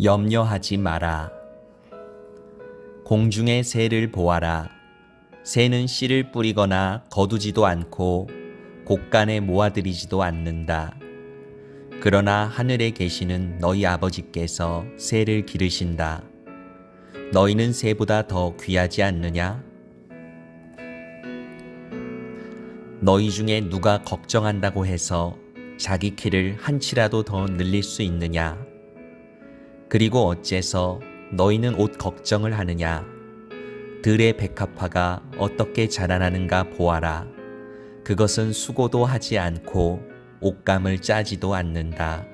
염려하지 마라. 공중의 새를 보아라. 새는 씨를 뿌리거나 거두지도 않고 곡간에 모아들이지도 않는다. 그러나 하늘에 계시는 너희 아버지께서 새를 기르신다. 너희는 새보다 더 귀하지 않느냐? 너희 중에 누가 걱정한다고 해서 자기 키를 한치라도 더 늘릴 수 있느냐? 그리고 어째서 너희는 옷 걱정을 하느냐? 들의 백합화가 어떻게 자라나는가 보아라. 그것은 수고도 하지 않고 옷감을 짜지도 않는다.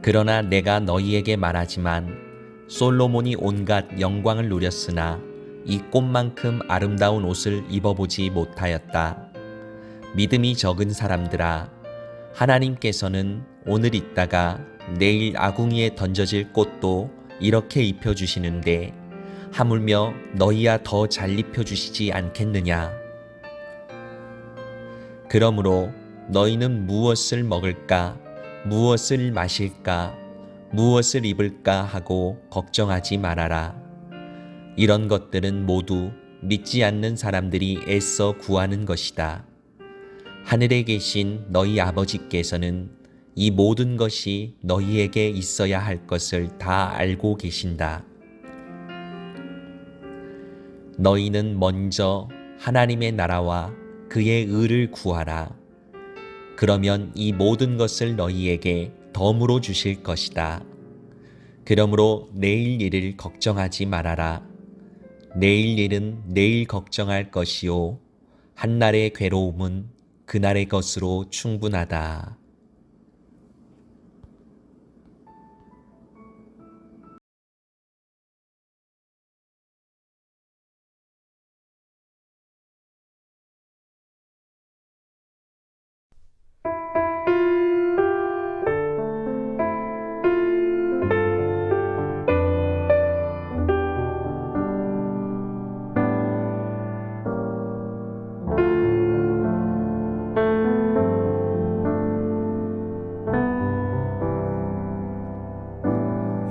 그러나 내가 너희에게 말하지만 솔로몬이 온갖 영광을 누렸으나 이 꽃만큼 아름다운 옷을 입어보지 못하였다. 믿음이 적은 사람들아, 하나님께서는 오늘 있다가 내일 아궁이에 던져질 꽃도 이렇게 입혀주시는데 하물며 너희야 더 잘 입혀주시지 않겠느냐? 그러므로 너희는 무엇을 먹을까, 무엇을 마실까, 무엇을 입을까 하고 걱정하지 말아라. 이런 것들은 모두 믿지 않는 사람들이 애써 구하는 것이다. 하늘에 계신 너희 아버지께서는 이 모든 것이 너희에게 있어야 할 것을 다 알고 계신다. 너희는 먼저 하나님의 나라와 그의 의를 구하라. 그러면 이 모든 것을 너희에게 덤으로 주실 것이다. 그러므로 내일 일을 걱정하지 말아라. 내일 일은 내일 걱정할 것이요 한날의 괴로움은 그날의 것으로 충분하다.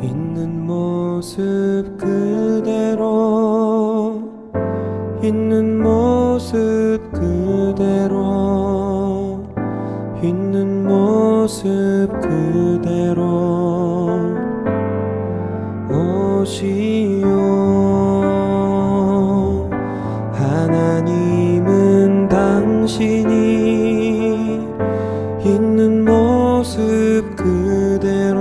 있는 모습 그대로 있는 모습 그대로 있는 모습 그대로 오시오. 하나님은 당신이 있는 모습 그대로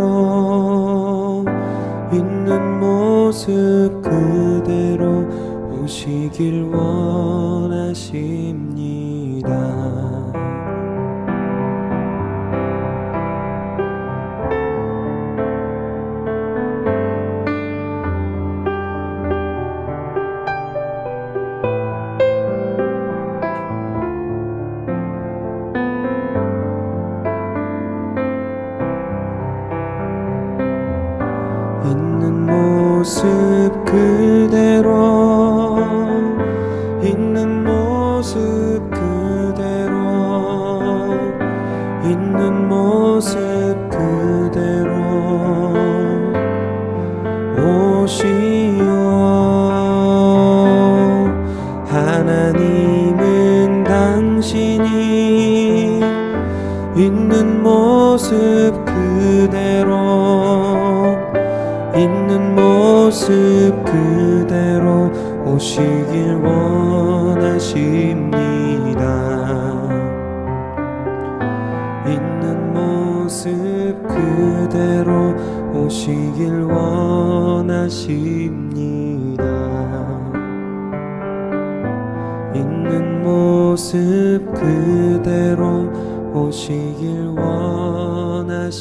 있는 모습 그대로 오시길 원하십니다. 있는 모습 그대로 있는 모습 그대로 있는 모습 그대로 오시오. 하나님은 당신이 있는 모습 그대로 있는 모습 그대로 오시길 원하십니다. 있는 모습 그대로 오시길 원하십니다. 있는 모습 그대로 오시길 원하십니다.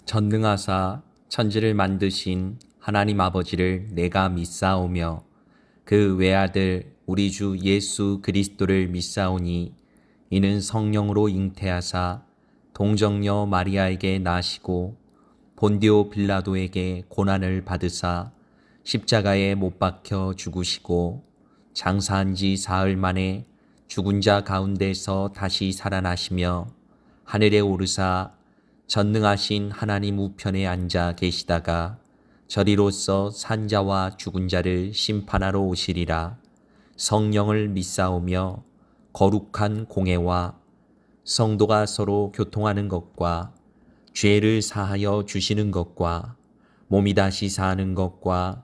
전능하사 천지를 만드신 하나님 아버지를 내가 믿사오며 그 외아들 우리 주 예수 그리스도를 믿사오니 이는 성령으로 잉태하사 동정녀 마리아에게 나시고 본디오 빌라도에게 고난을 받으사 십자가에 못 박혀 죽으시고 장사한 지 사흘 만에 죽은 자 가운데서 다시 살아나시며 하늘에 오르사 전능하신 하나님 우편에 앉아 계시다가 저리로서 산자와 죽은 자를 심판하러 오시리라. 성령을 믿사오며 거룩한 공회와 성도가 서로 교통하는 것과 죄를 사하여 주시는 것과 몸이 다시 사는 것과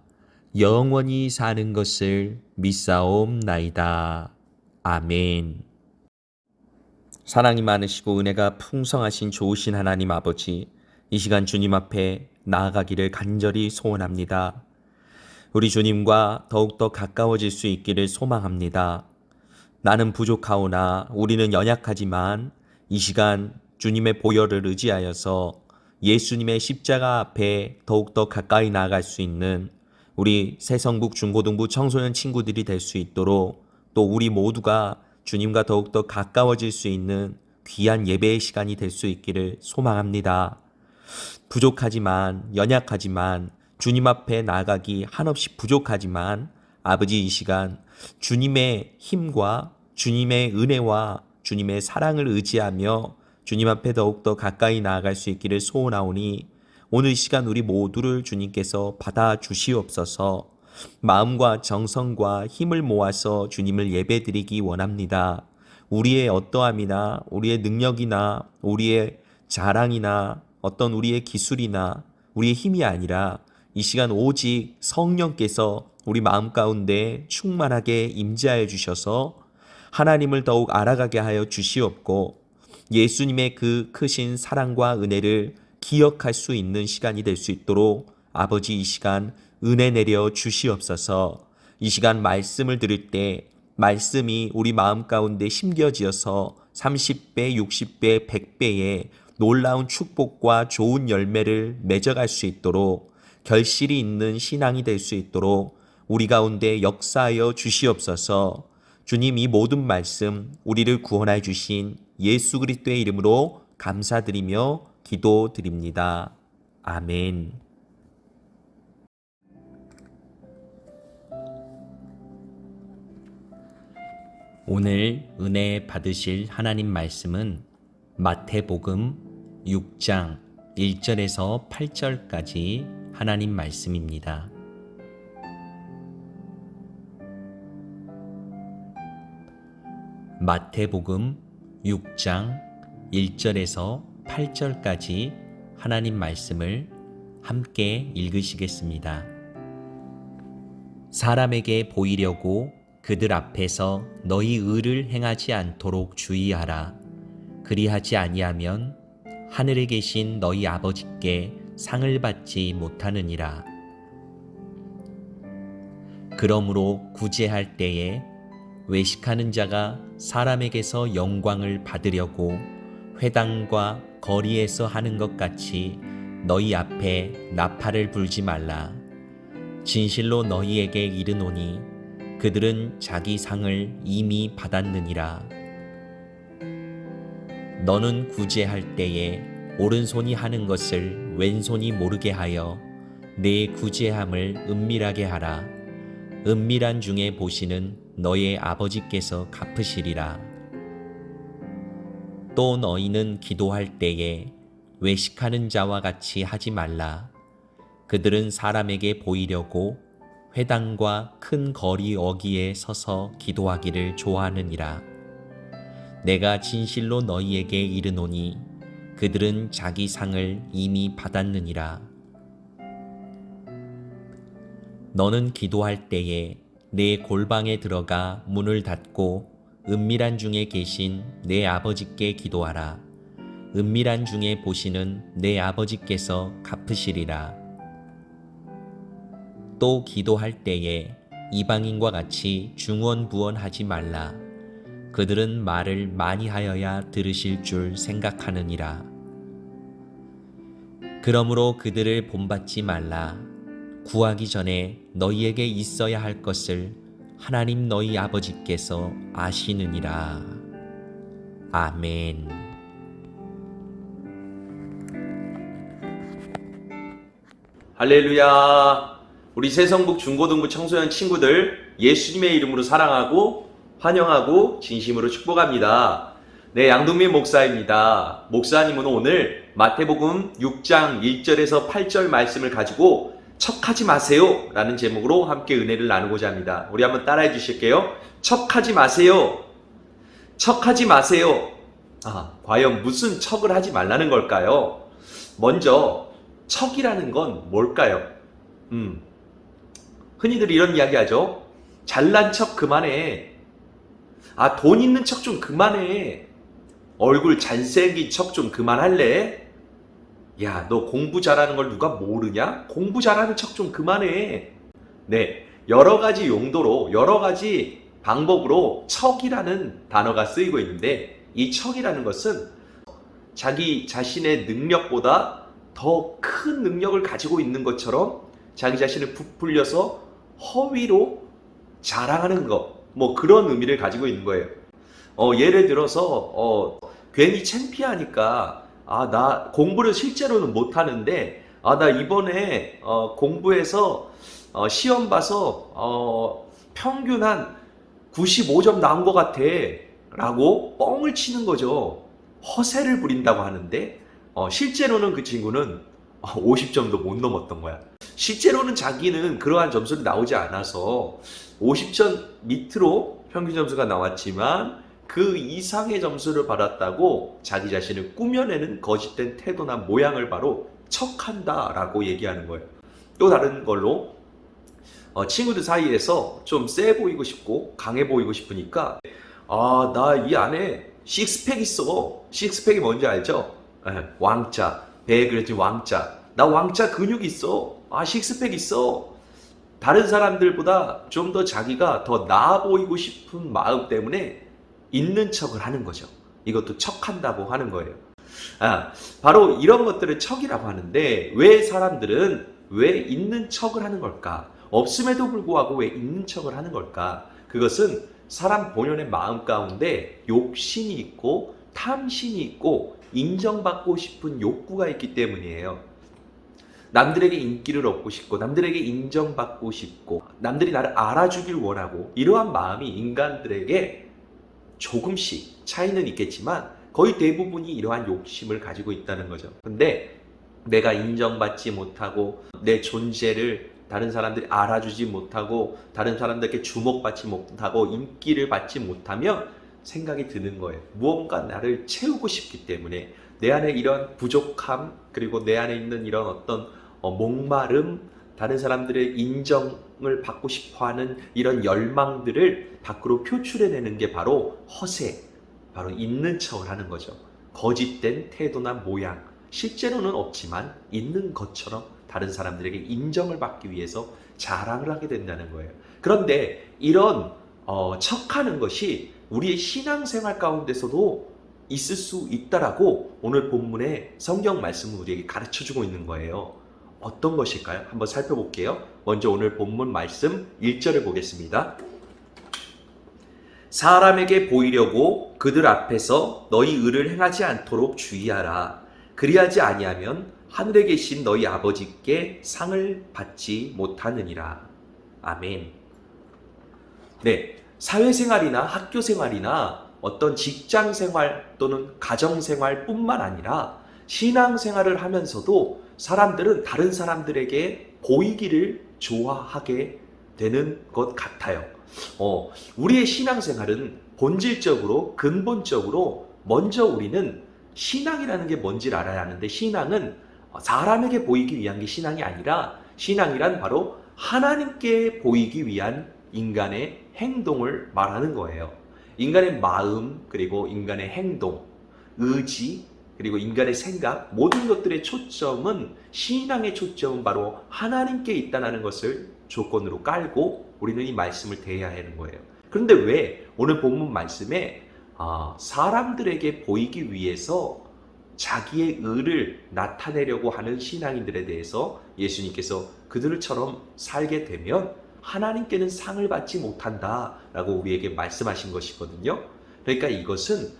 영원히 사는 것을 믿사옵나이다. 아멘. 사랑이 많으시고 은혜가 풍성하신 좋으신 하나님 아버지, 이 시간 주님 앞에 나아가기를 간절히 소원합니다. 우리 주님과 더욱더 가까워질 수 있기를 소망합니다. 나는 부족하오나 우리는 연약하지만 이 시간 주님의 보혈을 의지하여서 예수님의 십자가 앞에 더욱더 가까이 나아갈 수 있는 우리 새성북 중고등부 청소년 친구들이 될 수 있도록 또 우리 모두가 주님과 더욱더 가까워질 수 있는 귀한 예배의 시간이 될 수 있기를 소망합니다. 부족하지만 연약하지만 주님 앞에 나아가기 한없이 부족하지만 아버지 이 시간 주님의 힘과 주님의 은혜와 주님의 사랑을 의지하며 주님 앞에 더욱더 가까이 나아갈 수 있기를 소원하오니 오늘 이 시간 우리 모두를 주님께서 받아주시옵소서. 마음과 정성과 힘을 모아서 주님을 예배드리기 원합니다. 우리의 어떠함이나 우리의 능력이나 우리의 자랑이나 어떤 우리의 기술이나 우리의 힘이 아니라 이 시간 오직 성령께서 우리 마음 가운데 충만하게 임재하여 주셔서 하나님을 더욱 알아가게 하여 주시옵고 예수님의 그 크신 사랑과 은혜를 기억할 수 있는 시간이 될 수 있도록 아버지 이 시간 은혜 내려 주시옵소서. 이 시간 말씀을 들을 때 말씀이 우리 마음 가운데 심겨지어서 30배, 60배, 100배의 놀라운 축복과 좋은 열매를 맺어갈 수 있도록 결실이 있는 신앙이 될 수 있도록 우리 가운데 역사하여 주시옵소서. 주님 이 모든 말씀 우리를 구원하여 주신 예수 그리스도의 이름으로 감사드리며 기도드립니다. 아멘. 오늘 은혜 받으실 하나님 말씀은 마태복음 6장 1절에서 8절까지 하나님 말씀입니다. 마태복음 6장 1절에서 8절까지 하나님 말씀을 함께 읽으시겠습니다. 사람에게 보이려고 그들 앞에서 너희 의를 행하지 않도록 주의하라. 그리하지 아니하면 하늘에 계신 너희 아버지께 상을 받지 못하느니라. 그러므로 구제할 때에 외식하는 자가 사람에게서 영광을 받으려고 회당과 거리에서 하는 것 같이 너희 앞에 나팔을 불지 말라. 진실로 너희에게 이르노니 그들은 자기 상을 이미 받았느니라. 너는 구제할 때에 오른손이 하는 것을 왼손이 모르게 하여 내 구제함을 은밀하게 하라. 은밀한 중에 보시는 너의 아버지께서 갚으시리라. 또 너희는 기도할 때에 외식하는 자와 같이 하지 말라. 그들은 사람에게 보이려고 회당과 큰 거리 어귀에 서서 기도하기를 좋아하느니라. 내가 진실로 너희에게 이르노니 그들은 자기 상을 이미 받았느니라. 너는 기도할 때에 내 골방에 들어가 문을 닫고 은밀한 중에 계신 내 아버지께 기도하라. 은밀한 중에 보시는 내 아버지께서 갚으시리라. 또 기도할 때에 이방인과 같이 중언부언하지 말라. 그들은 말을 많이 하여야 들으실 줄 생각하느니라. 그러므로 그들을 본받지 말라. 구하기 전에 너희에게 있어야 할 것을 하나님 너희 아버지께서 아시느니라. 아멘. 할렐루야. 우리 새성북 중고등부 청소년 친구들 예수님의 이름으로 사랑하고 환영하고 진심으로 축복합니다. 네, 양동민 목사입니다. 목사님은 오늘 마태복음 6장 1절에서 8절 말씀을 가지고 척하지 마세요 라는 제목으로 함께 은혜를 나누고자 합니다. 우리 한번 따라해 주실게요. 척하지 마세요. 척하지 마세요. 과연 무슨 척을 하지 말라는 걸까요? 먼저 척이라는 건 뭘까요? 흔히들 이런 이야기 하죠. 잘난 척 그만해. 돈 있는 척 좀 그만해. 얼굴 잘생긴 척 좀 그만할래? 야, 너 공부 잘하는 걸 누가 모르냐? 공부 잘하는 척 좀 그만해. 네, 여러 가지 용도로, 여러 가지 방법으로 척이라는 단어가 쓰이고 있는데, 이 척이라는 것은 자기 자신의 능력보다 더 큰 능력을 가지고 있는 것처럼 자기 자신을 부풀려서 허위로 자랑하는 것, 뭐 그런 의미를 가지고 있는 거예요. 예를 들어서 괜히 창피하니까 나 공부를 실제로는 못하는데 나 이번에 공부해서 시험 봐서 평균 한 95점 나온 것 같아 라고 뻥을 치는 거죠. 허세를 부린다고 하는데 실제로는 그 친구는 50점도 못 넘었던 거야. 실제로는 자기는 그러한 점수를 나오지 않아서 50점 밑으로 평균 점수가 나왔지만 그 이상의 점수를 받았다고 자기 자신을 꾸며내는 거짓된 태도나 모양을 바로 척한다 라고 얘기하는 거예요. 또 다른 걸로 친구들 사이에서 좀 세 보이고 싶고 강해 보이고 싶으니까 나 이 안에 식스팩 있어. 식스팩이 뭔지 알죠? 왕자, 배에 그려진 왕자. 나 왕자 근육 있어. 식스팩 있어. 다른 사람들보다 좀 더 자기가 더 나아 보이고 싶은 마음 때문에 있는 척을 하는 거죠. 이것도 척한다고 하는 거예요. 바로 이런 것들을 척이라고 하는데 왜 사람들은 왜 있는 척을 하는 걸까? 없음에도 불구하고 왜 있는 척을 하는 걸까? 그것은 사람 본연의 마음 가운데 욕심이 있고 탐심이 있고 인정받고 싶은 욕구가 있기 때문이에요. 남들에게 인기를 얻고 싶고 남들에게 인정받고 싶고 남들이 나를 알아주길 원하고 이러한 마음이 인간들에게 조금씩 차이는 있겠지만 거의 대부분이 이러한 욕심을 가지고 있다는 거죠. 근데 내가 인정받지 못하고 내 존재를 다른 사람들이 알아주지 못하고 다른 사람들에게 주목받지 못하고 인기를 받지 못하면 생각이 드는 거예요. 무언가 나를 채우고 싶기 때문에 내 안에 이런 부족함 그리고 내 안에 있는 이런 어떤 목마름 다른 사람들의 인정을 받고 싶어하는 이런 열망들을 밖으로 표출해내는 게 바로 허세, 바로 있는 척을 하는 거죠. 거짓된 태도나 모양, 실제로는 없지만 있는 것처럼 다른 사람들에게 인정을 받기 위해서 자랑을 하게 된다는 거예요. 그런데 이런 척하는 것이 우리의 신앙생활 가운데서도 있을 수 있다라고 오늘 본문의 성경 말씀은 우리에게 가르쳐주고 있는 거예요. 어떤 것일까요? 한번 살펴볼게요. 먼저 오늘 본문 말씀 1절을 보겠습니다. 사람에게 보이려고 그들 앞에서 너희 의를 행하지 않도록 주의하라. 그리하지 아니하면 하늘에 계신 너희 아버지께 상을 받지 못하느니라. 아멘. 네, 사회생활이나 학교생활이나 어떤 직장생활 또는 가정생활뿐만 아니라 신앙생활을 하면서도 사람들은 다른 사람들에게 보이기를 좋아하게 되는 것 같아요. 우리의 신앙생활은 본질적으로 근본적으로 먼저 우리는 신앙이라는 게 뭔지를 알아야 하는데 신앙은 사람에게 보이기 위한 게 신앙이 아니라 신앙이란 바로 하나님께 보이기 위한 인간의 행동을 말하는 거예요. 인간의 마음 그리고 인간의 행동, 의지 그리고 인간의 생각 모든 것들의 초점은 신앙의 초점은 바로 하나님께 있다는 것을 조건으로 깔고 우리는 이 말씀을 대해야 하는 거예요. 그런데 왜 오늘 본문 말씀에 사람들에게 보이기 위해서 자기의 의를 나타내려고 하는 신앙인들에 대해서 예수님께서 그들처럼 살게 되면 하나님께는 상을 받지 못한다라고 우리에게 말씀하신 것이거든요. 그러니까 이것은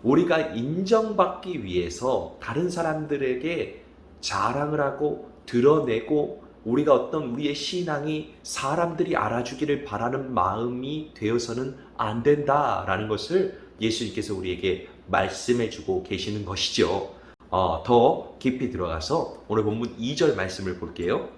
우리가 인정받기 위해서 다른 사람들에게 자랑을 하고 드러내고 우리가 어떤 우리의 신앙이 사람들이 알아주기를 바라는 마음이 되어서는 안 된다라는 것을 예수님께서 우리에게 말씀해주고 계시는 것이죠. 더 깊이 들어가서 오늘 본문 2절 말씀을 볼게요.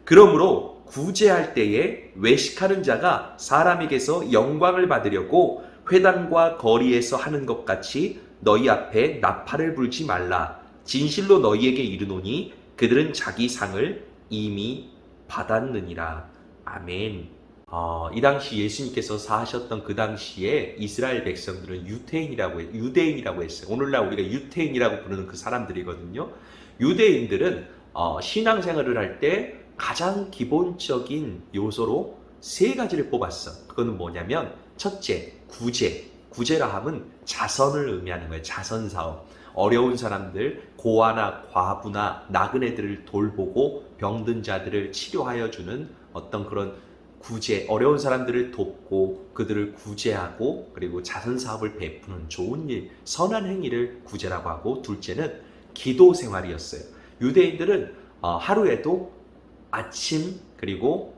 그러므로 구제할 때에 외식하는 자가 사람에게서 영광을 받으려고 회당과 거리에서 하는 것 같이 너희 앞에 나팔을 불지 말라. 진실로 너희에게 이르노니 그들은 자기 상을 이미 받았느니라. 아멘. 이 당시 예수님께서 사하셨던 그 당시에 이스라엘 백성들은 유대인이라고 했어요. 오늘날 우리가 유태인이라고 부르는 그 사람들이거든요. 유대인들은 신앙생활을 할 때 가장 기본적인 요소로 세 가지를 뽑았어. 그거는 뭐냐면 첫째, 구제라 함은 자선을 의미하는 거예요. 자선사업. 어려운 사람들, 고아나 과부나 나그네들을 돌보고 병든 자들을 치료하여 주는 어떤 그런 구제, 어려운 사람들을 돕고 그들을 구제하고 그리고 자선사업을 베푸는 좋은 일, 선한 행위를 구제라고 하고, 둘째는 기도 생활이었어요. 유대인들은 하루에도 아침 그리고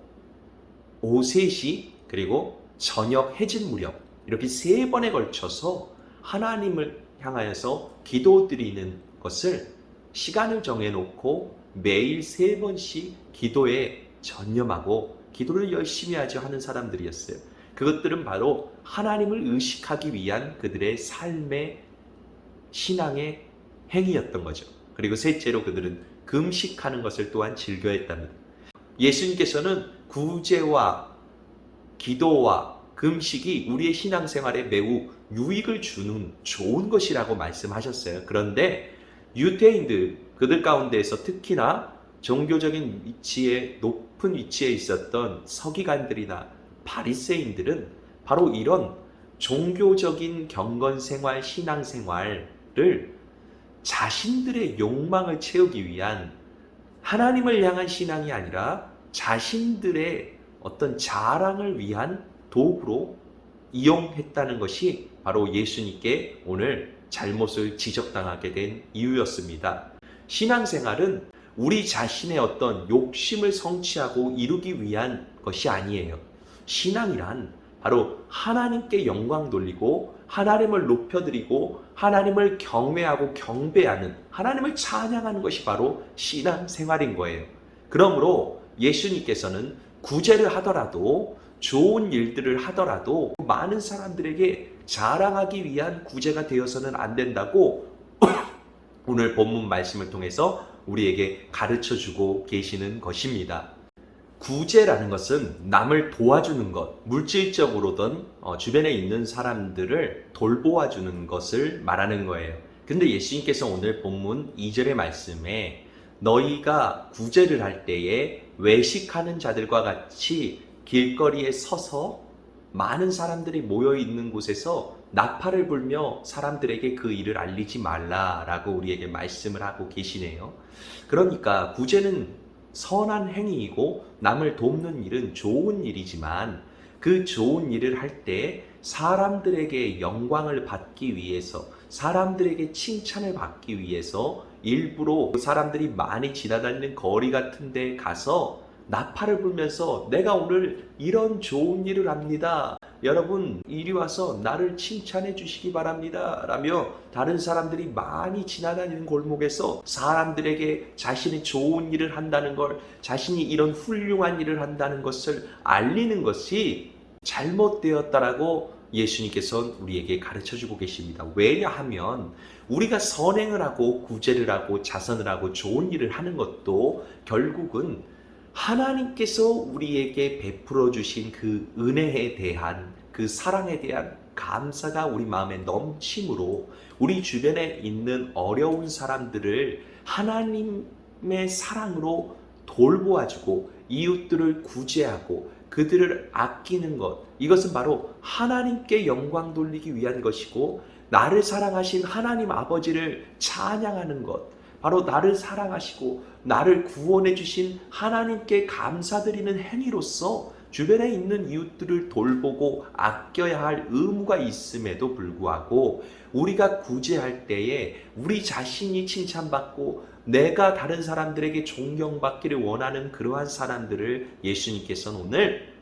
오후 3시 그리고 저녁 해질 무렵 이렇게 3번에 걸쳐서 하나님을 향하여서 기도드리는 것을 시간을 정해놓고 매일 3번씩 기도에 전념하고 기도를 열심히 하는 사람들이었어요. 그것들은 바로 하나님을 의식하기 위한 그들의 삶의 신앙의 행위였던 거죠. 그리고 셋째로 그들은 금식하는 것을 또한 즐겨했답니다. 예수님께서는 구제와 기도와 금식이 우리의 신앙생활에 매우 유익을 주는 좋은 것이라고 말씀하셨어요. 그런데 유대인들, 그들 가운데에서 특히나 종교적인 높은 위치에 있었던 서기관들이나 바리새인들은 바로 이런 종교적인 경건생활, 신앙생활을 자신들의 욕망을 채우기 위한, 하나님을 향한 신앙이 아니라 자신들의 어떤 자랑을 위한 도구로 이용했다는 것이 바로 예수님께 오늘 잘못을 지적당하게 된 이유였습니다. 신앙생활은 우리 자신의 어떤 욕심을 성취하고 이루기 위한 것이 아니에요. 신앙이란 바로 하나님께 영광 돌리고 하나님을 높여드리고 하나님을 경외하고 경배하는, 하나님을 찬양하는 것이 바로 신앙생활인 거예요. 그러므로 예수님께서는 구제를 하더라도, 좋은 일들을 하더라도 많은 사람들에게 자랑하기 위한 구제가 되어서는 안 된다고 오늘 본문 말씀을 통해서 우리에게 가르쳐주고 계시는 것입니다. 구제라는 것은 남을 도와주는 것, 물질적으로든 주변에 있는 사람들을 돌보아주는 것을 말하는 거예요. 근데 예수님께서 오늘 본문 2절의 말씀에 너희가 구제를 할 때에 외식하는 자들과 같이 길거리에 서서 많은 사람들이 모여 있는 곳에서 나팔을 불며 사람들에게 그 일을 알리지 말라라고 우리에게 말씀을 하고 계시네요. 그러니까 구제는 선한 행위이고 남을 돕는 일은 좋은 일이지만 그 좋은 일을 할 때 사람들에게 영광을 받기 위해서, 사람들에게 칭찬을 받기 위해서 일부러 사람들이 많이 지나다니는 거리 같은 데 가서 나팔을 불면서 내가 오늘 이런 좋은 일을 합니다. 여러분 이리 와서 나를 칭찬해 주시기 바랍니다. 라며 다른 사람들이 많이 지나다니는 골목에서 사람들에게 자신이 좋은 일을 한다는 걸, 자신이 이런 훌륭한 일을 한다는 것을 알리는 것이 잘못되었다라고 예수님께서 우리에게 가르쳐주고 계십니다. 왜냐하면 우리가 선행을 하고 구제를 하고 자선을 하고 좋은 일을 하는 것도 결국은 하나님께서 우리에게 베풀어 주신 그 은혜에 대한, 그 사랑에 대한 감사가 우리 마음에 넘침으로 우리 주변에 있는 어려운 사람들을 하나님의 사랑으로 돌보아주고 이웃들을 구제하고 그들을 아끼는 것, 이것은 바로 하나님께 영광 돌리기 위한 것이고 나를 사랑하신 하나님 아버지를 찬양하는 것, 바로 나를 사랑하시고 나를 구원해 주신 하나님께 감사드리는 행위로서 주변에 있는 이웃들을 돌보고 아껴야 할 의무가 있음에도 불구하고 우리가 구제할 때에 우리 자신이 칭찬받고 내가 다른 사람들에게 존경받기를 원하는 그러한 사람들을 예수님께서는 오늘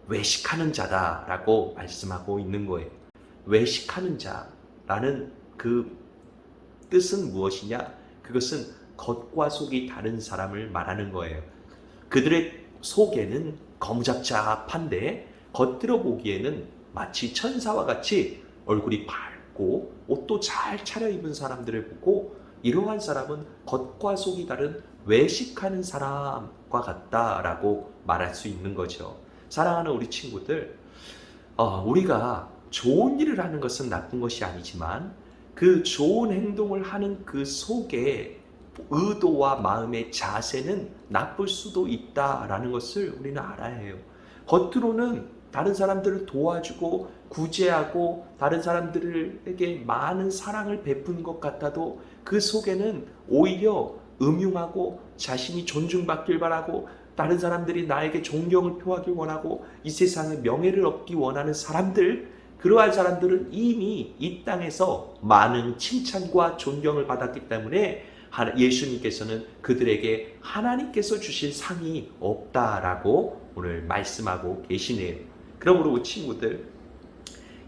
외식하는 자다라고 말씀하고 있는 거예요. 외식하는 자라는 그 뜻은 무엇이냐? 그것은 겉과 속이 다른 사람을 말하는 거예요. 그들의 속에는 거무잡잡한데 겉으로 보기에는 마치 천사와 같이 얼굴이 밝고 옷도 잘 차려입은 사람들을 보고 이러한 사람은 겉과 속이 다른 외식하는 사람과 같다라고 말할 수 있는 거죠. 사랑하는 우리 친구들, 우리가 좋은 일을 하는 것은 나쁜 것이 아니지만 그 좋은 행동을 하는 그 속에 의도와 마음의 자세는 나쁠 수도 있다라는 것을 우리는 알아야 해요. 겉으로는 다른 사람들을 도와주고 구제하고 다른 사람들에게 많은 사랑을 베푸는 것 같아도 그 속에는 오히려 음흉하고 자신이 존중받길 바라고 다른 사람들이 나에게 존경을 표하길 원하고 이 세상에 명예를 얻기 원하는 사람들, 그러한 사람들은 이미 이 땅에서 많은 칭찬과 존경을 받았기 때문에 예수님께서는 그들에게 하나님께서 주실 상이 없다라고 오늘 말씀하고 계시네요. 그러므로 우리 친구들,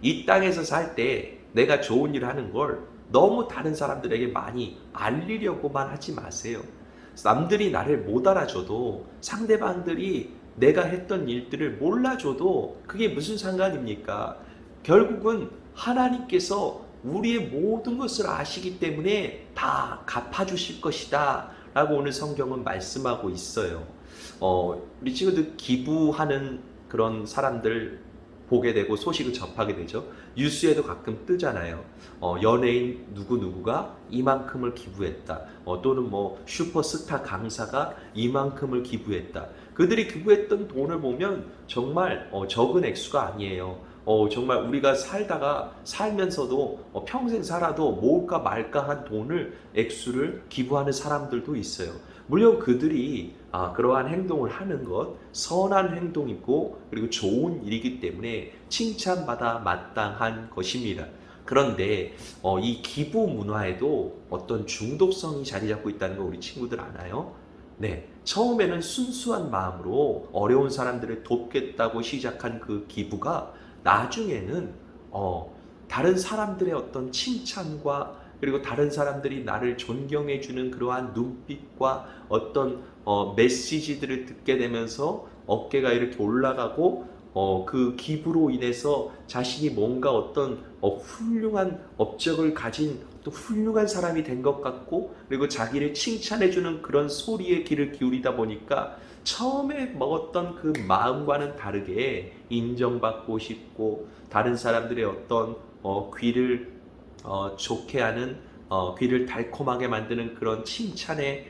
이 땅에서 살 때 내가 좋은 일을 하는 걸 너무 다른 사람들에게 많이 알리려고만 하지 마세요. 남들이 나를 못 알아줘도 상대방들이 내가 했던 일들을 몰라줘도 그게 무슨 상관입니까? 결국은 하나님께서 우리의 모든 것을 아시기 때문에 다 갚아주실 것이다 라고 오늘 성경은 말씀하고 있어요. 우리 친구들 기부하는 그런 사람들 보게 되고 소식을 접하게 되죠. 뉴스에도 가끔 뜨잖아요. 연예인 누구누구가 이만큼을 기부했다. 또는 뭐 슈퍼스타 강사가 이만큼을 기부했다. 그들이 기부했던 돈을 보면 정말 적은 액수가 아니에요. 정말 우리가 살면서도 평생 살아도 모을까 말까 한 돈을 액수를 기부하는 사람들도 있어요. 물론 그들이 그러한 행동을 하는 것 선한 행동이고 그리고 좋은 일이기 때문에 칭찬받아 마땅한 것입니다. 그런데 이 기부 문화에도 어떤 중독성이 자리 잡고 있다는 거 우리 친구들 아나요? 네, 처음에는 순수한 마음으로 어려운 사람들을 돕겠다고 시작한 그 기부가 나중에는 다른 사람들의 어떤 칭찬과 그리고 다른 사람들이 나를 존경해주는 그러한 눈빛과 어떤 메시지들을 듣게 되면서 어깨가 이렇게 올라가고 그 기부로 인해서 자신이 뭔가 어떤 훌륭한 업적을 가진 또 훌륭한 사람이 된 것 같고 그리고 자기를 칭찬해주는 그런 소리에 귀를 기울이다 보니까 처음에 먹었던 그 마음과는 다르게 인정받고 싶고 다른 사람들의 어떤 귀를 좋게 하는 귀를 달콤하게 만드는 그런 칭찬에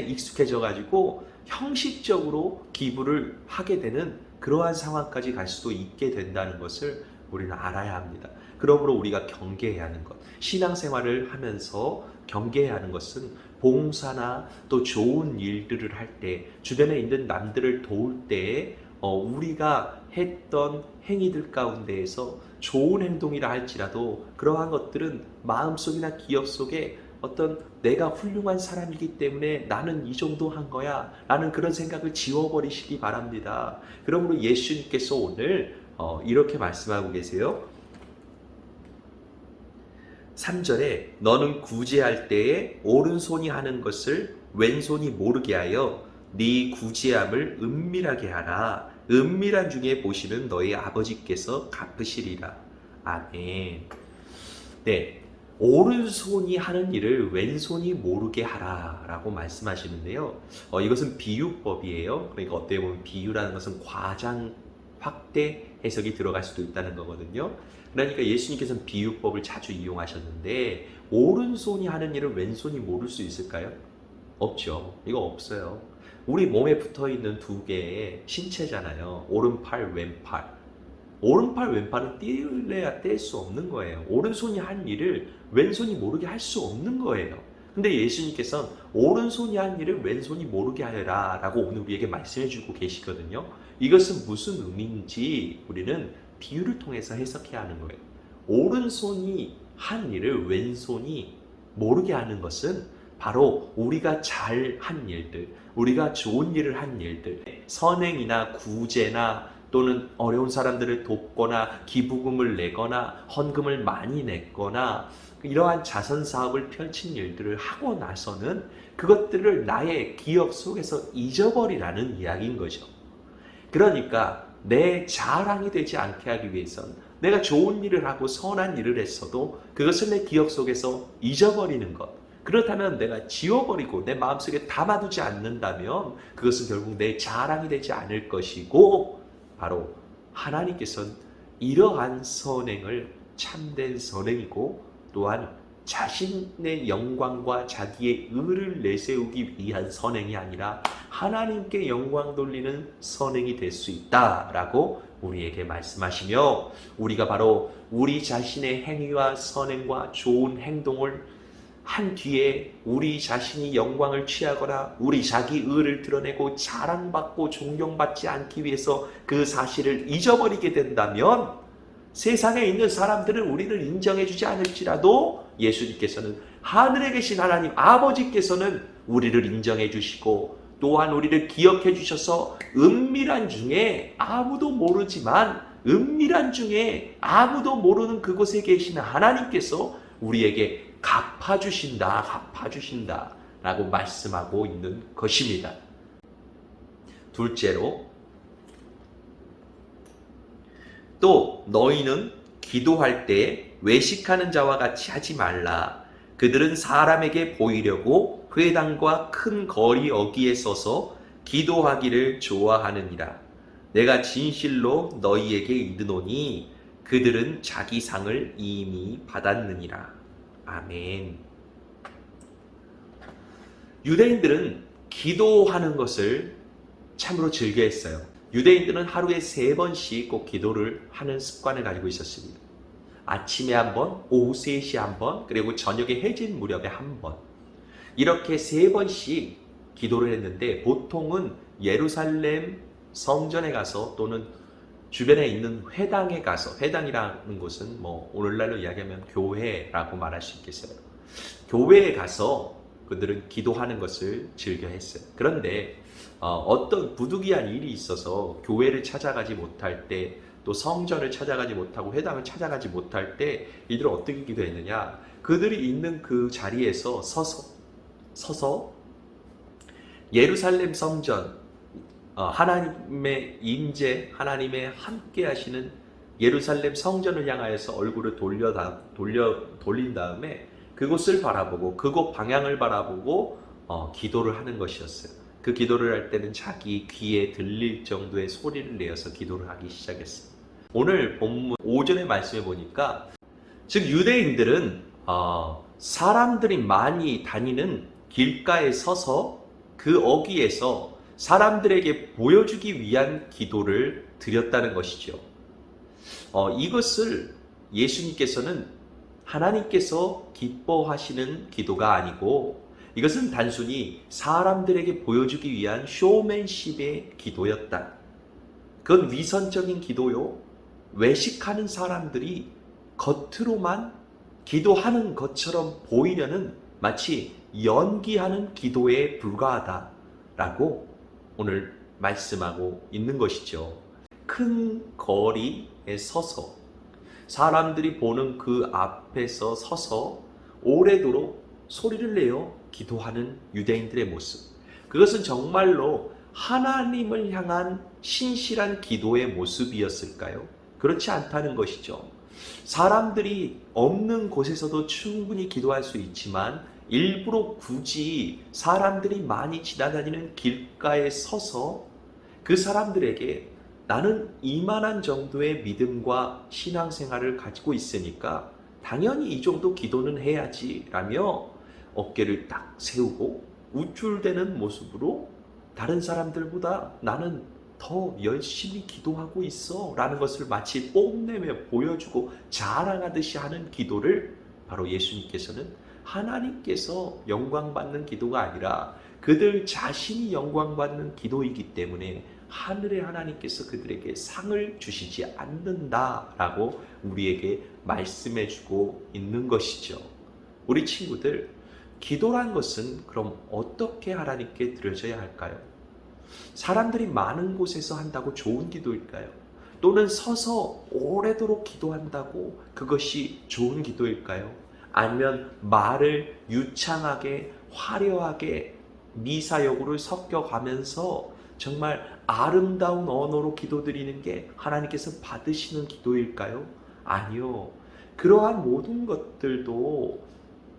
익숙해져 가지고 형식적으로 기부를 하게 되는 그러한 상황까지 갈 수도 있게 된다는 것을 우리는 알아야 합니다. 그러므로 우리가 경계해야 하는 것, 신앙생활을 하면서 경계해야 하는 것은 봉사나 또 좋은 일들을 할 때, 주변에 있는 남들을 도울 때에 우리가 했던 행위들 가운데에서 좋은 행동이라 할지라도 그러한 것들은 마음속이나 기억 속에 어떤 내가 훌륭한 사람이기 때문에 나는 이 정도 한 거야 라는 그런 생각을 지워버리시기 바랍니다. 그러므로 예수님께서 오늘 이렇게 말씀하고 계세요. 3절에 너는 구제할 때에 오른손이 하는 것을 왼손이 모르게 하여 네 구제함을 은밀하게 하라. 은밀한 중에 보시는 너희 아버지께서 갚으시리라. 아멘. 네, 오른손이 하는 일을 왼손이 모르게 하라 라고 말씀하시는데요. 이것은 비유법이에요. 그러니까 어떻게 보면 비유라는 것은 과장 확대 해석이 들어갈 수도 있다는 거거든요. 그러니까 예수님께서는 비유법을 자주 이용하셨는데 오른손이 하는 일을 왼손이 모를 수 있을까요? 없죠. 이거 없어요. 우리 몸에 붙어있는 두 개의 신체잖아요. 오른팔, 왼팔. 오른팔 왼팔은 뗄래야 뗄 수 없는 거예요. 오른손이 한 일을 왼손이 모르게 할 수 없는 거예요. 근데 예수님께서는 오른손이 한 일을 왼손이 모르게 하여라 라고 오늘 우리에게 말씀해 주고 계시거든요. 이것은 무슨 의미인지 우리는 비유를 통해서 해석해야 하는 거예요. 오른손이 한 일을 왼손이 모르게 하는 것은 바로 우리가 잘한 일들, 우리가 좋은 일을 한 일들, 선행이나 구제나 또는 어려운 사람들을 돕거나 기부금을 내거나 헌금을 많이 냈거나 이러한 자선 사업을 펼친 일들을 하고 나서는 그것들을 나의 기억 속에서 잊어버리라는 이야기인 거죠. 그러니까 내 자랑이 되지 않게 하기 위해서는 내가 좋은 일을 하고 선한 일을 했어도 그것을 내 기억 속에서 잊어버리는 것. 그렇다면 내가 지워버리고 내 마음속에 담아두지 않는다면 그것은 결국 내 자랑이 되지 않을 것이고 바로 하나님께서는 이러한 선행을 참된 선행이고 또한 자신의 영광과 자기의 의를 내세우기 위한 선행이 아니라 하나님께 영광 돌리는 선행이 될 수 있다라고 우리에게 말씀하시며 우리가 바로 우리 자신의 행위와 선행과 좋은 행동을 한 뒤에 우리 자신이 영광을 취하거나 우리 자기 의를 드러내고 자랑받고 존경받지 않기 위해서 그 사실을 잊어버리게 된다면 세상에 있는 사람들은 우리를 인정해주지 않을지라도 예수님께서는 하늘에 계신 하나님 아버지께서는 우리를 인정해 주시고 또한 우리를 기억해 주셔서 은밀한 중에 아무도 모르지만 은밀한 중에 아무도 모르는 그곳에 계신 하나님께서 우리에게 갚아주신다 라고 말씀하고 있는 것입니다. 둘째로 또 너희는 기도할 때 외식하는 자와 같이 하지 말라. 그들은 사람에게 보이려고 회당과 큰 거리 어귀에 서서 기도하기를 좋아하느니라. 내가 진실로 너희에게 이르노니 그들은 자기 상을 이미 받았느니라. 아멘. 유대인들은 기도하는 것을 참으로 즐겨했어요. 유대인들은 하루에 3번씩 꼭 기도를 하는 습관을 가지고 있었습니다. 아침에 한 번, 오후 3시에 한 번, 그리고 저녁에 해질 무렵에 한 번. 이렇게 3번씩 기도를 했는데 보통은 예루살렘 성전에 가서 또는 주변에 있는 회당에 가서, 회당이라는 곳은 뭐 오늘날로 이야기하면 교회라고 말할 수 있겠어요. 교회에 가서 그들은 기도하는 것을 즐겨 했어요. 그런데 어떤 부득이한 일이 있어서 교회를 찾아가지 못할 때, 또 성전을 찾아가지 못하고 회당을 찾아가지 못할 때 이들은 어떻게 기도했느냐? 그들이 있는 그 자리에서 서서 예루살렘 성전, 하나님의 임재, 하나님의 함께 하시는 예루살렘 성전을 향하여서 얼굴을 돌린 다음에 그곳을 바라보고 그곳 방향을 바라보고 기도를 하는 것이었어요. 그 기도를 할 때는 자기 귀에 들릴 정도의 소리를 내어서 기도를 하기 시작했어요. 오늘 본문 오전에 말씀해 보니까 즉 유대인들은 사람들이 많이 다니는 길가에 서서 그 어귀에서 사람들에게 보여주기 위한 기도를 드렸다는 것이죠. 이것을 예수님께서는 하나님께서 기뻐하시는 기도가 아니고 이것은 단순히 사람들에게 보여주기 위한 쇼맨십의 기도였다. 그건 위선적인 기도요. 외식하는 사람들이 겉으로만 기도하는 것처럼 보이려는 마치 연기하는 기도에 불과하다라고 오늘 말씀하고 있는 것이죠. 큰 거리에 서서 사람들이 보는 그 앞에서 서서 오래도록 소리를 내어 기도하는 유대인들의 모습. 그것은 정말로 하나님을 향한 신실한 기도의 모습이었을까요? 그렇지 않다는 것이죠. 사람들이 없는 곳에서도 충분히 기도할 수 있지만 일부러 굳이 사람들이 많이 지나다니는 길가에 서서 그 사람들에게 나는 이만한 정도의 믿음과 신앙생활을 가지고 있으니까 당연히 이 정도 기도는 해야지 라며 어깨를 딱 세우고 우쭐대는 모습으로 다른 사람들보다 나는 더 열심히 기도하고 있어 라는 것을 마치 뽐내며 보여주고 자랑하듯이 하는 기도를 바로 예수님께서는 하나님께서 영광받는 기도가 아니라 그들 자신이 영광받는 기도이기 때문에 하늘의 하나님께서 그들에게 상을 주시지 않는다라고 우리에게 말씀해주고 있는 것이죠. 우리 친구들, 기도란 것은 그럼 어떻게 하나님께 드려져야 할까요? 사람들이 많은 곳에서 한다고 좋은 기도일까요? 또는 서서 오래도록 기도한다고 그것이 좋은 기도일까요? 아니면 말을 유창하게 화려하게 미사여구를 섞여가면서 정말 아름다운 언어로 기도드리는 게 하나님께서 받으시는 기도일까요? 아니요. 그러한 모든 것들도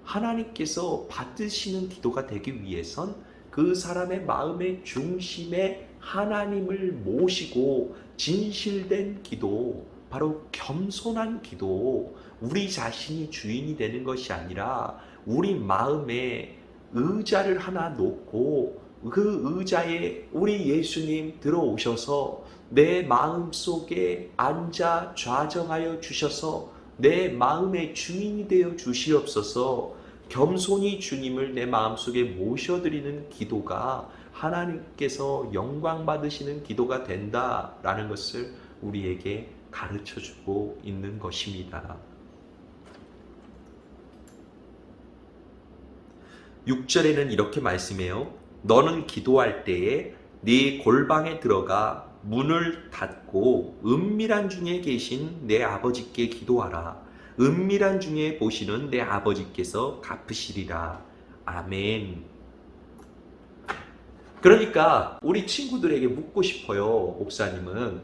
하나님께서 받으시는 기도가 되기 위해선 그 사람의 마음의 중심에 하나님을 모시고 진실된 기도, 바로 겸손한 기도, 우리 자신이 주인이 되는 것이 아니라 우리 마음에 의자를 하나 놓고 그 의자에 우리 예수님 들어오셔서 내 마음속에 앉아 좌정하여 주셔서 내 마음의 주인이 되어 주시옵소서. 겸손히 주님을 내 마음속에 모셔드리는 기도가 하나님께서 영광 받으시는 기도가 된다라는 것을 우리에게 가르쳐주고 있는 것입니다. 6절에는 이렇게 말씀해요. 너는 기도할 때에 네 골방에 들어가 문을 닫고 은밀한 중에 계신 내 아버지께 기도하라. 은밀한 중에 보시는 내 아버지께서 갚으시리라. 아멘. 그러니까 우리 친구들에게 묻고 싶어요. 목사님은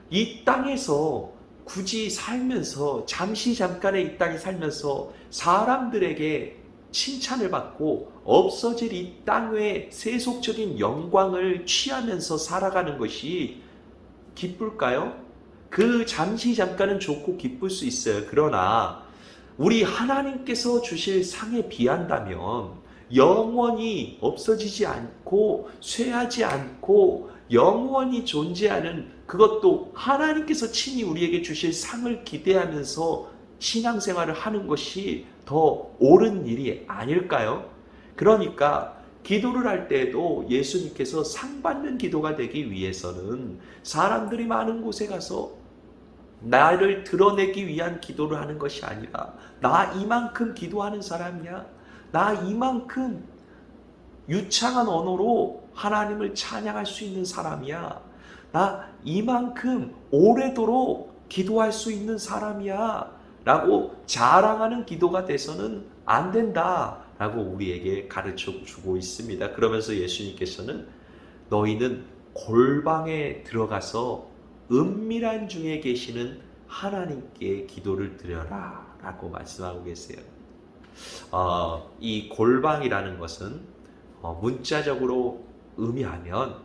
이 땅에서 굳이 살면서 잠깐의 이 땅에 살면서 사람들에게 칭찬을 받고 없어질 이 땅의 세속적인 영광을 취하면서 살아가는 것이 기쁠까요? 그 잠깐은 좋고 기쁠 수 있어요. 그러나 우리 하나님께서 주실 상에 비한다면 영원히 없어지지 않고 쇠하지 않고 영원히 존재하는 그것도 하나님께서 친히 우리에게 주실 상을 기대하면서 신앙생활을 하는 것이 더 옳은 일이 아닐까요? 그러니까 기도를 할 때에도 예수님께서 상 받는 기도가 되기 위해서는 사람들이 많은 곳에 가서 나를 드러내기 위한 기도를 하는 것이 아니라 나 이만큼 기도하는 사람이야. 나 이만큼 유창한 언어로 하나님을 찬양할 수 있는 사람이야. 나 이만큼 오래도록 기도할 수 있는 사람이야. 라고 자랑하는 기도가 돼서는 안 된다. 라고 우리에게 가르쳐 주고 있습니다. 그러면서 예수님께서는 너희는 골방에 들어가서 은밀한 중에 계시는 하나님께 기도를 드려라 라고 말씀하고 계세요. 이 골방이라는 것은 문자적으로 의미하면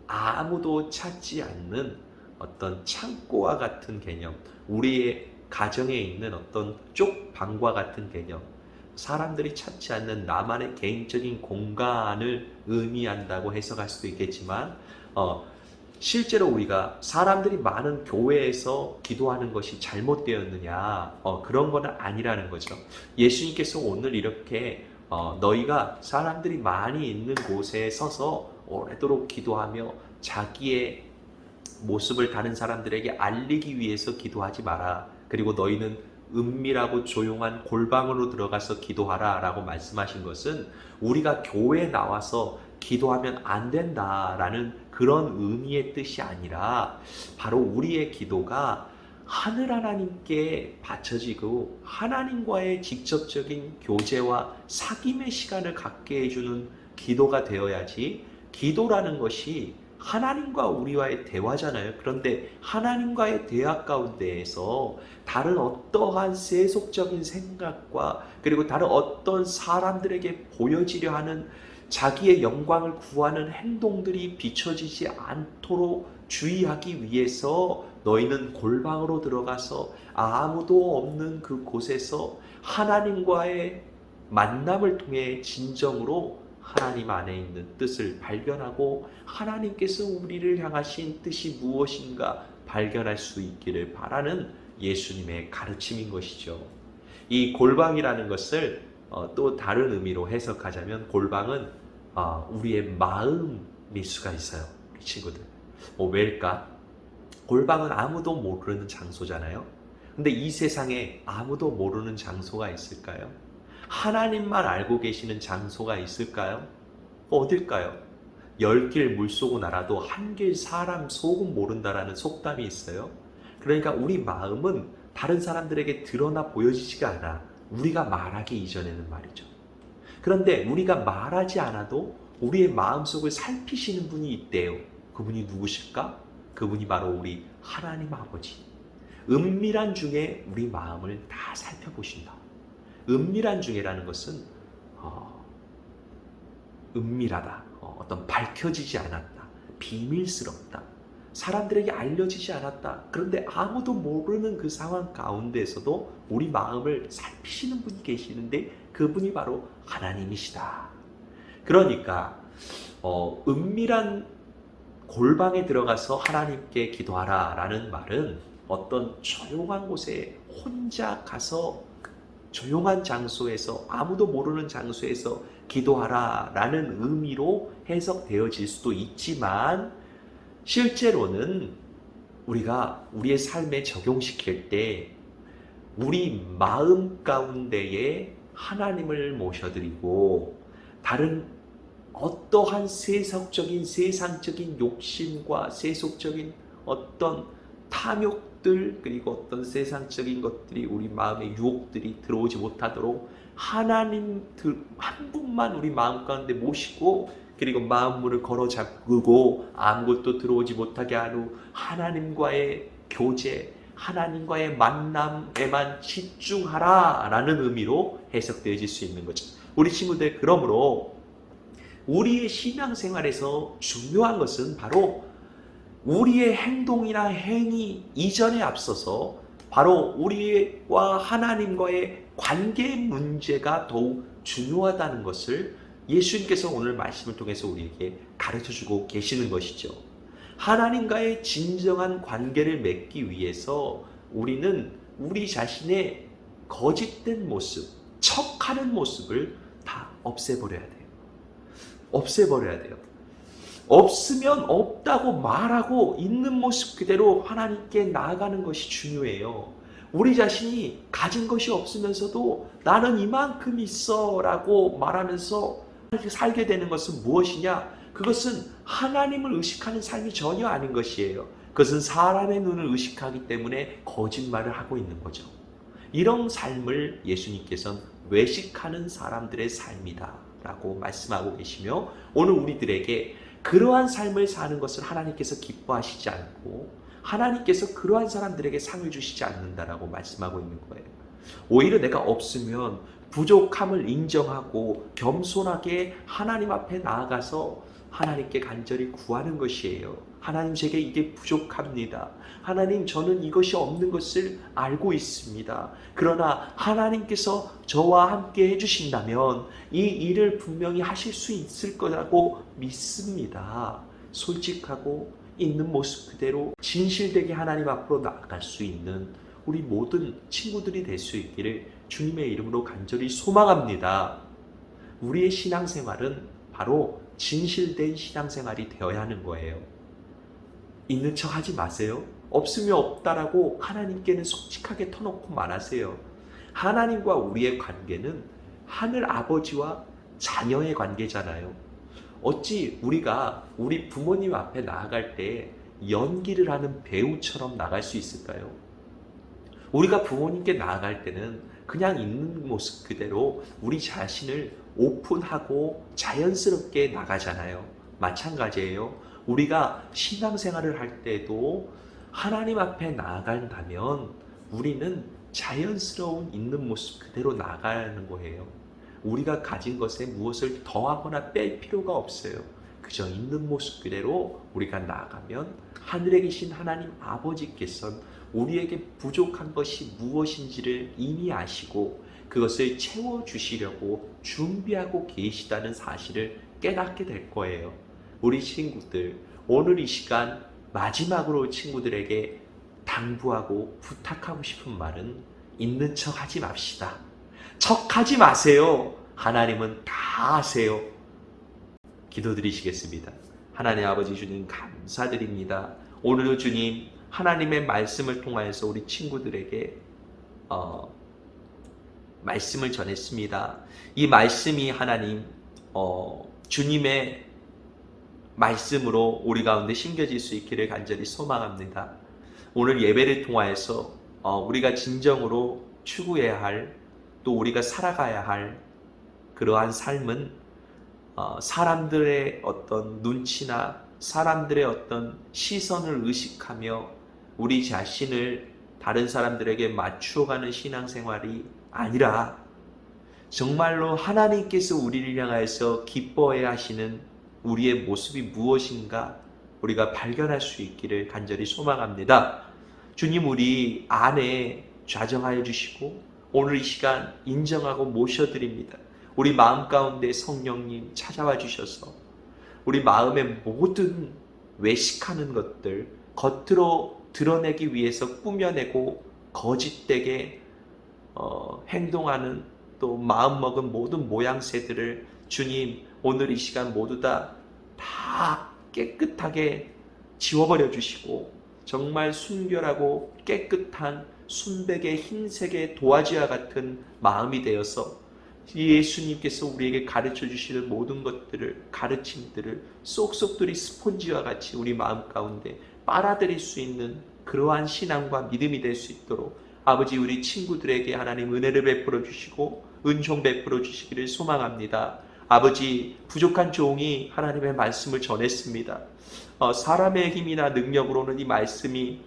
아무도 찾지 않는 어떤 창고와 같은 개념, 우리의 가정에 있는 어떤 쪽방과 같은 개념, 사람들이 찾지 않는 나만의 개인적인 공간을 의미한다고 해석할 수도 있겠지만 실제로 우리가 사람들이 많은 교회에서 기도하는 것이 잘못되었느냐 그런 거는 아니라는 거죠. 예수님께서 오늘 이렇게 너희가 사람들이 많이 있는 곳에 서서 오래도록 기도하며 자기의 모습을 다른 사람들에게 알리기 위해서 기도하지 마라. 그리고 너희는 은밀하고 조용한 골방으로 들어가서 기도하라 라고 말씀하신 것은 우리가 교회에 나와서 기도하면 안 된다라는 그런 의미의 뜻이 아니라 바로 우리의 기도가 하늘 하나님께 바쳐지고 하나님과의 직접적인 교제와 사귐의 시간을 갖게 해주는 기도가 되어야지, 기도라는 것이 하나님과 우리와의 대화잖아요. 그런데 하나님과의 대화 가운데에서 다른 어떠한 세속적인 생각과 그리고 다른 어떤 사람들에게 보여지려 하는 자기의 영광을 구하는 행동들이 비춰지지 않도록 주의하기 위해서 너희는 골방으로 들어가서 아무도 없는 그 곳에서 하나님과의 만남을 통해 진정으로 하나님 안에 있는 뜻을 발견하고 하나님께서 우리를 향하신 뜻이 무엇인가 발견할 수 있기를 바라는 예수님의 가르침인 것이죠. 이 골방이라는 것을 또 다른 의미로 해석하자면 골방은 우리의 마음일 수가 있어요. 친구들. 왜일까? 골방은 아무도 모르는 장소잖아요. 근데 이 세상에 아무도 모르는 장소가 있을까요? 하나님만 알고 계시는 장소가 있을까요? 어딜까요? 10길 물속은 알아도 한 길 사람 속은 모른다라는 속담이 있어요. 그러니까 우리 마음은 다른 사람들에게 드러나 보여지지가 않아. 우리가 말하기 이전에는 말이죠. 그런데 우리가 말하지 않아도 우리의 마음속을 살피시는 분이 있대요. 그분이 누구실까? 그분이 바로 우리 하나님 아버지. 은밀한 중에 우리 마음을 다 살펴보신다. 은밀한 중에라는 것은 은밀하다. 어떤 밝혀지지 않았다. 비밀스럽다. 사람들에게 알려지지 않았다. 그런데 아무도 모르는 그 상황 가운데에서도 우리 마음을 살피시는 분이 계시는데 그분이 바로 하나님이시다. 그러니까 은밀한 골방에 들어가서 하나님께 기도하라 라는 말은 어떤 조용한 곳에 혼자 가서 조용한 장소에서 아무도 모르는 장소에서 기도하라 라는 의미로 해석되어질 수도 있지만 실제로는 우리가 우리의 삶에 적용시킬 때 우리 마음 가운데에 하나님을 모셔드리고 다른 어떠한 세상적인 욕심과 세속적인 어떤 탐욕들 그리고 어떤 세상적인 것들이 우리 마음의 유혹들이 들어오지 못하도록 하나님 한 분만 우리 마음 가운데 모시고 그리고 마음문을 걸어 잠그고 아무것도 들어오지 못하게 한 후 하나님과의 교제, 하나님과의 만남에만 집중하라 라는 의미로 해석되어질 수 있는 거죠. 우리 친구들, 그러므로 우리의 신앙생활에서 중요한 것은 바로 우리의 행동이나 행위 이전에 앞서서 바로 우리와 하나님과의 관계 문제가 더욱 중요하다는 것을 예수님께서 오늘 말씀을 통해서 우리에게 가르쳐주고 계시는 것이죠. 하나님과의 진정한 관계를 맺기 위해서 우리는 우리 자신의 거짓된 모습, 척하는 모습을 다 없애버려야 돼요. 없애버려야 돼요. 없으면 없다고 말하고 있는 모습 그대로 하나님께 나아가는 것이 중요해요. 우리 자신이 가진 것이 없으면서도 나는 이만큼 있어 라고 말하면서 이렇게 살게 되는 것은 무엇이냐? 그것은 하나님을 의식하는 삶이 전혀 아닌 것이에요. 그것은 사람의 눈을 의식하기 때문에 거짓말을 하고 있는 거죠. 이런 삶을 예수님께서는 외식하는 사람들의 삶이다 라고 말씀하고 계시며 오늘 우리들에게 그러한 삶을 사는 것을 하나님께서 기뻐하시지 않고 하나님께서 그러한 사람들에게 상을 주시지 않는다라고 말씀하고 있는 거예요. 오히려 내가 없으면 부족함을 인정하고 겸손하게 하나님 앞에 나아가서 하나님께 간절히 구하는 것이에요. 하나님, 제게 이게 부족합니다. 하나님, 저는 이것이 없는 것을 알고 있습니다. 그러나 하나님께서 저와 함께 해주신다면 이 일을 분명히 하실 수 있을 거라고 믿습니다. 솔직하고 있는 모습 그대로 진실되게 하나님 앞으로 나아갈 수 있는 우리 모든 친구들이 될 수 있기를 주님의 이름으로 간절히 소망합니다. 우리의 신앙생활은 바로 진실된 신앙생활이 되어야 하는 거예요. 있는 척 하지 마세요. 없으면 없다라고 하나님께는 솔직하게 터놓고 말하세요. 하나님과 우리의 관계는 하늘 아버지와 자녀의 관계잖아요. 어찌 우리가 우리 부모님 앞에 나아갈 때 연기를 하는 배우처럼 나갈 수 있을까요? 우리가 부모님께 나아갈 때는 그냥 있는 모습 그대로 우리 자신을 오픈하고 자연스럽게 나가잖아요. 마찬가지예요. 우리가 신앙생활을 할 때도 하나님 앞에 나아간다면 우리는 자연스러운 있는 모습 그대로 나가는 거예요. 우리가 가진 것에 무엇을 더하거나 뺄 필요가 없어요. 그저 있는 모습 그대로 우리가 나아가면 하늘에 계신 하나님 아버지께서는 우리에게 부족한 것이 무엇인지를 이미 아시고 그것을 채워주시려고 준비하고 계시다는 사실을 깨닫게 될 거예요. 우리 친구들, 오늘 이 시간 마지막으로 친구들에게 당부하고 부탁하고 싶은 말은 있는 척 하지 맙시다. 척하지 마세요. 하나님은 다 아세요. 기도드리시겠습니다. 하나님 아버지 주님 감사드립니다. 오늘도 주님 하나님의 말씀을 통하여서 우리 친구들에게 말씀을 전했습니다. 이 말씀이 하나님 주님의 말씀으로 우리 가운데 심겨질 수 있기를 간절히 소망합니다. 오늘 예배를 통하여서 우리가 진정으로 추구해야 할, 또 우리가 살아가야 할 그러한 삶은 사람들의 어떤 눈치나 사람들의 어떤 시선을 의식하며 우리 자신을 다른 사람들에게 맞추어가는 신앙생활이 아니라 정말로 하나님께서 우리를 향하여서 기뻐해 하시는 우리의 모습이 무엇인가 우리가 발견할 수 있기를 간절히 소망합니다. 주님, 우리 안에 좌정하여 주시고 오늘 이 시간 인정하고 모셔드립니다. 우리 마음 가운데 성령님 찾아와 주셔서 우리 마음의 모든 외식하는 것들, 겉으로 드러내기 위해서 꾸며내고 거짓되게 행동하는, 또 마음먹은 모든 모양새들을 주님 오늘 이 시간 모두 다 깨끗하게 지워버려 주시고 정말 순결하고 깨끗한 순백의 흰색의 도화지와 같은 마음이 되어서 예수님께서 우리에게 가르쳐 주시는 모든 것들을, 가르침들을 쏙쏙들이 스폰지와 같이 우리 마음 가운데 빨아들일 수 있는 그러한 신앙과 믿음이 될 수 있도록 아버지 우리 친구들에게 하나님 은혜를 베풀어 주시고 은총 베풀어 주시기를 소망합니다. 아버지, 부족한 종이 하나님의 말씀을 전했습니다. 사람의 힘이나 능력으로는 이 말씀이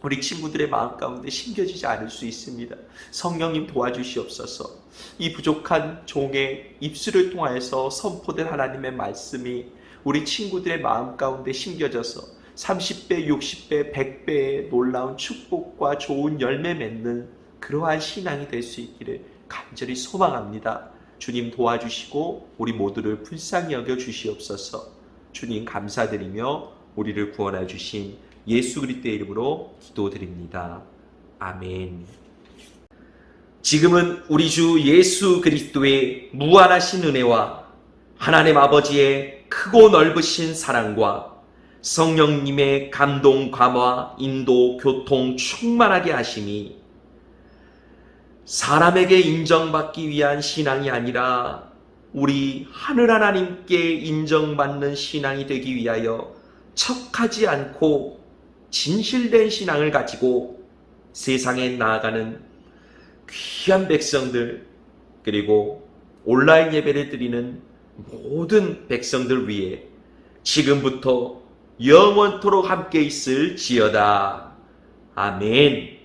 우리 친구들의 마음 가운데 심겨지지 않을 수 있습니다. 성령님 도와주시옵소서. 이 부족한 종의 입술을 통하여서 선포된 하나님의 말씀이 우리 친구들의 마음 가운데 심겨져서 30배, 60배, 100배의 놀라운 축복과 좋은 열매 맺는 그러한 신앙이 될 수 있기를 간절히 소망합니다. 주님 도와주시고 우리 모두를 불쌍히 여겨 주시옵소서. 주님 감사드리며 우리를 구원해 주신 예수 그리스도의 이름으로 기도드립니다. 아멘. 지금은 우리 주 예수 그리스도의 무한하신 은혜와 하나님 아버지의 크고 넓으신 사랑과 성령님의 감동, 감화, 인도, 교통 충만하게 하심이 사람에게 인정받기 위한 신앙이 아니라 우리 하늘 하나님께 인정받는 신앙이 되기 위하여 척하지 않고 진실된 신앙을 가지고 세상에 나아가는 귀한 백성들, 그리고 온라인 예배를 드리는 모든 백성들 위해 지금부터 영원토록 함께 있을지어다. 아멘.